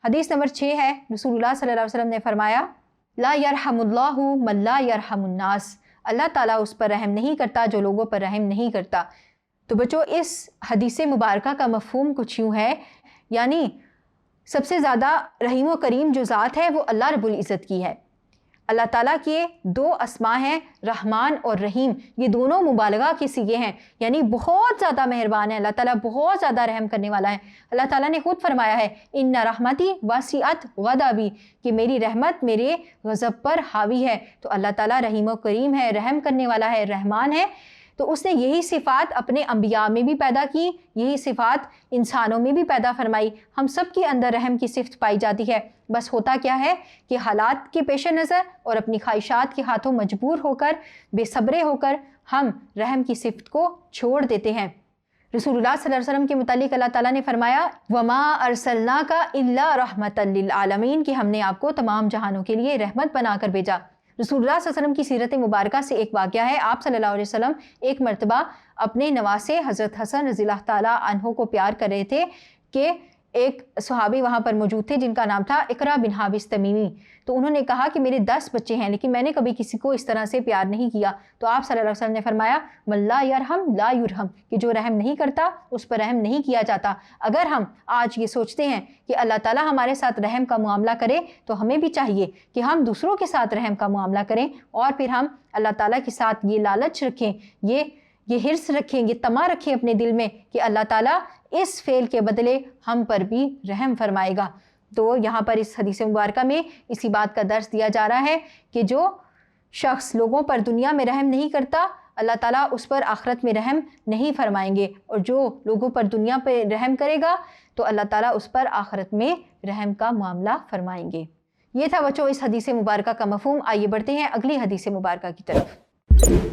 حدیث نمبر 6 ہے، رسول اللہ صلی اللہ علیہ وسلم نے فرمایا لا یرحم اللہ من لا یرحم الناس، اللہ تعالیٰ اس پر رحم نہیں کرتا جو لوگوں پر رحم نہیں کرتا۔ تو بچوں اس حدیث مبارکہ کا مفہوم کچھ یوں ہے، یعنی سب سے زیادہ رحیم و کریم جو ذات ہے وہ اللہ رب العزت کی ہے۔ اللہ تعالیٰ کے 2 اسماء ہیں، رحمان اور رحیم، یہ دونوں مبالغہ کے صیغے ہیں، یعنی بہت زیادہ مہربان ہے اللہ تعالیٰ، بہت زیادہ رحم کرنے والا ہے۔ اللہ تعالیٰ نے خود فرمایا ہے ان رحمتی وسعت غضبی، کہ میری رحمت میرے غضب پر حاوی ہے۔ تو اللہ تعالیٰ رحیم و کریم ہے، رحم کرنے والا ہے، رحمان ہے۔ تو اس نے یہی صفات اپنے انبیاء میں بھی پیدا کی، یہی صفات انسانوں میں بھی پیدا فرمائی۔ ہم سب کے اندر رحم کی صفت پائی جاتی ہے، بس ہوتا کیا ہے کہ حالات کے پیش نظر اور اپنی خواہشات کے ہاتھوں مجبور ہو کر، بے صبرے ہو کر ہم رحم کی صفت کو چھوڑ دیتے ہیں۔ رسول اللہ صلی اللہ علیہ وسلم کے متعلق اللہ تعالیٰ نے فرمایا وَمَا أَرْسَلْنَاكَ إِلَّا رَحْمَةً لِلْعَالَمِينَ، کہ ہم نے آپ کو تمام جہانوں کے لیے رحمت بنا کر بھیجا۔ رسول اللہ صلی اللہ علیہ وسلم کی سیرت مبارکہ سے ایک واقعہ ہے، آپ صلی اللہ علیہ وسلم ایک مرتبہ اپنے نواسے حضرت حسن رضی اللہ تعالیٰ عنہ کو پیار کر رہے تھے کہ ایک صحابی وہاں پر موجود تھے جن کا نام تھا اقرا بن حابس تمیمی۔ تو انہوں نے کہا کہ میرے 10 بچے ہیں لیکن میں نے کبھی کسی کو اس طرح سے پیار نہیں کیا۔ تو آپ صلی اللہ علیہ وسلم نے فرمایا من لا یرحم لا یرحم، کہ جو رحم نہیں کرتا اس پر رحم نہیں کیا جاتا۔ اگر ہم آج یہ سوچتے ہیں کہ اللہ تعالیٰ ہمارے ساتھ رحم کا معاملہ کرے تو ہمیں بھی چاہیے کہ ہم دوسروں کے ساتھ رحم کا معاملہ کریں، اور پھر ہم اللہ تعالیٰ کے ساتھ یہ لالچ رکھیں، یہ حرص رکھیں، یہ طمع رکھیں اپنے دل میں کہ اللہ تعالیٰ اس فعل کے بدلے ہم پر بھی رحم فرمائے گا۔ تو یہاں پر اس حدیث مبارکہ میں اسی بات کا درس دیا جا رہا ہے کہ جو شخص لوگوں پر دنیا میں رحم نہیں کرتا، اللہ تعالیٰ اس پر آخرت میں رحم نہیں فرمائیں گے، اور جو لوگوں پر دنیا پہ رحم کرے گا تو اللہ تعالیٰ اس پر آخرت میں رحم کا معاملہ فرمائیں گے۔ یہ تھا بچوں اس حدیث مبارکہ کا مفہوم۔ آئیے بڑھتے ہیں اگلی حدیث مبارکہ کی طرف۔